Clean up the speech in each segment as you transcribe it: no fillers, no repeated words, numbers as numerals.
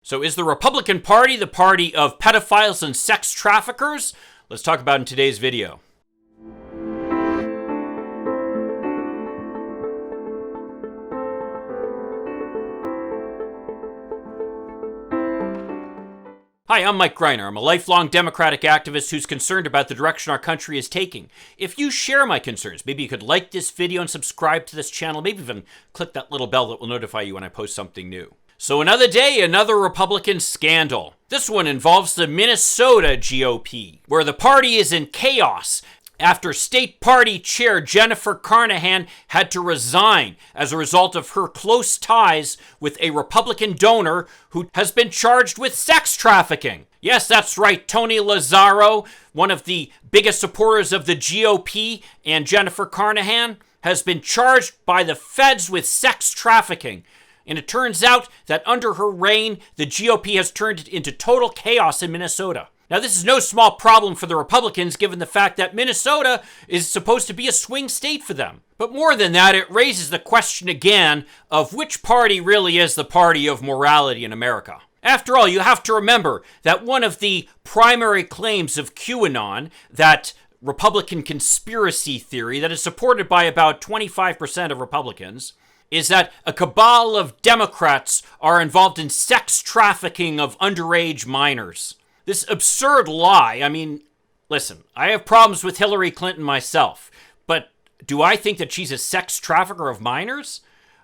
So is the Republican Party the party of pedophiles and sex traffickers? Let's talk about it in today's video. Hi, I'm Mike Greiner. I'm a lifelong Democratic activist who's concerned about the direction our country is taking. If you share my concerns, maybe you could like this video and subscribe to this channel, maybe even click that little bell that will notify you when I post something new. So another day, another Republican scandal. This one involves the Minnesota GOP, where the party is in chaos after state party chair Jennifer Carnahan had to resign as a result of her close ties with a Republican donor who has been charged with sex trafficking. Yes, that's right, Tony Lazzaro, one of the biggest supporters of the GOP and Jennifer Carnahan, has been charged by the feds with sex trafficking. And it turns out that under her reign, the GOP has turned it into total chaos in Minnesota. Now, this is no small problem for the Republicans, given the fact that Minnesota is supposed to be a swing state for them. But more than that, it raises the question again of which party really is the party of morality in America. After all, you have to remember that one of the primary claims of QAnon, that Republican conspiracy theory that is supported by about 25% of Republicans, is that a cabal of Democrats are involved in sex trafficking of underage minors. This absurd lie, listen, I have problems with Hillary Clinton myself, but do I think that she's a sex trafficker of minors?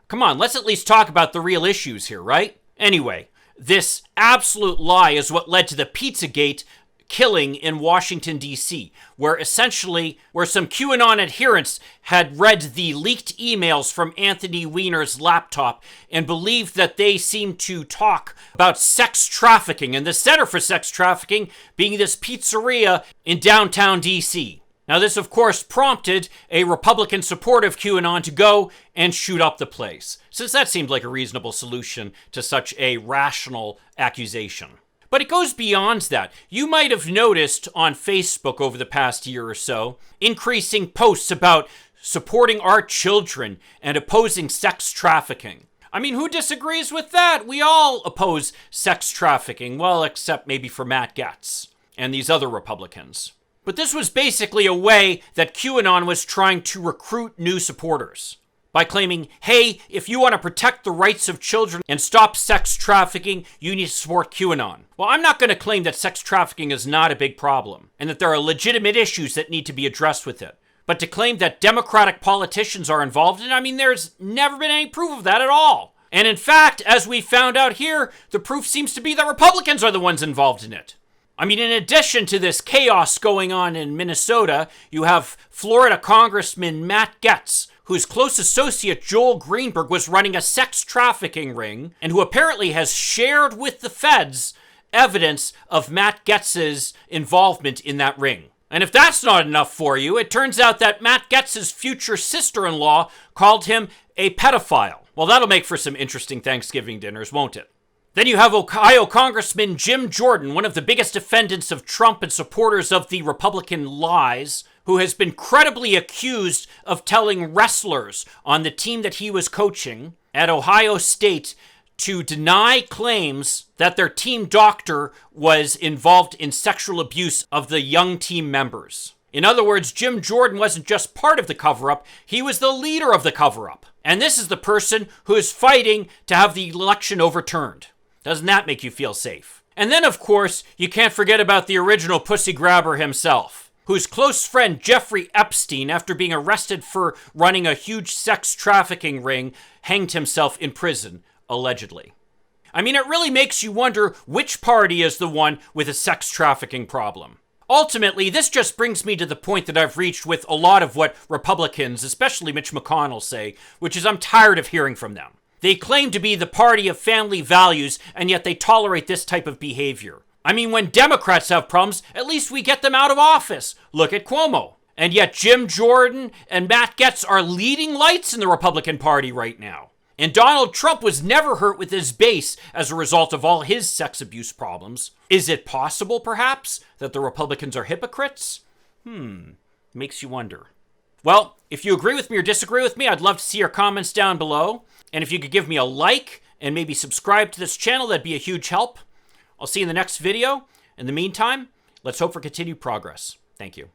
Come on, let's at least talk about the real issues here, right? Anyway, this absolute lie is what led to the Pizzagate killing in Washington, D.C., where some QAnon adherents had read the leaked emails from Anthony Weiner's laptop and believed that they seemed to talk about sex trafficking, and the center for sex trafficking being this pizzeria in downtown D.C. Now, this, of course, prompted a Republican supporter of QAnon to go and shoot up the place, since that seemed like a reasonable solution to such a rational accusation. But it goes beyond that. You might have noticed on Facebook over the past year or so, increasing posts about supporting our children and opposing sex trafficking. Who disagrees with that? We all oppose sex trafficking, well, except maybe for Matt Gaetz and these other Republicans. But this was basically a way that QAnon was trying to recruit new supporters, by claiming, hey, if you want to protect the rights of children and stop sex trafficking, you need to support QAnon. Well, I'm not going to claim that sex trafficking is not a big problem and that there are legitimate issues that need to be addressed with it. But to claim that Democratic politicians are involved in it, there's never been any proof of that at all. And in fact, as we found out here, the proof seems to be that Republicans are the ones involved in it. In addition to this chaos going on in Minnesota, you have Florida Congressman Matt Gaetz, whose close associate Joel Greenberg was running a sex trafficking ring, and who apparently has shared with the feds evidence of Matt Gaetz's involvement in that ring. And if that's not enough for you, it turns out that Matt Gaetz's future sister-in-law called him a pedophile. Well, that'll make for some interesting Thanksgiving dinners, won't it? Then you have Ohio Congressman Jim Jordan, one of the biggest defendants of Trump and supporters of the Republican lies, who has been credibly accused of telling wrestlers on the team that he was coaching at Ohio State to deny claims that their team doctor was involved in sexual abuse of the young team members. In other words, Jim Jordan wasn't just part of the cover-up, he was the leader of the cover-up. And this is the person who is fighting to have the election overturned. Doesn't that make you feel safe? And then, of course, you can't forget about the original pussy grabber himself, whose close friend Jeffrey Epstein, after being arrested for running a huge sex trafficking ring, hanged himself in prison, allegedly. It really makes you wonder which party is the one with a sex trafficking problem. Ultimately, this just brings me to the point that I've reached with a lot of what Republicans, especially Mitch McConnell, say, which is I'm tired of hearing from them. They claim to be the party of family values, and yet they tolerate this type of behavior. When Democrats have problems, at least we get them out of office. Look at Cuomo. And yet Jim Jordan and Matt Gaetz are leading lights in the Republican Party right now. And Donald Trump was never hurt with his base as a result of all his sex abuse problems. Is it possible, perhaps, that the Republicans are hypocrites? Makes you wonder. Well, if you agree with me or disagree with me, I'd love to see your comments down below. And if you could give me a like and maybe subscribe to this channel. That'd be a huge help. I'll see you in the next video. In the meantime, let's hope for continued progress. Thank you.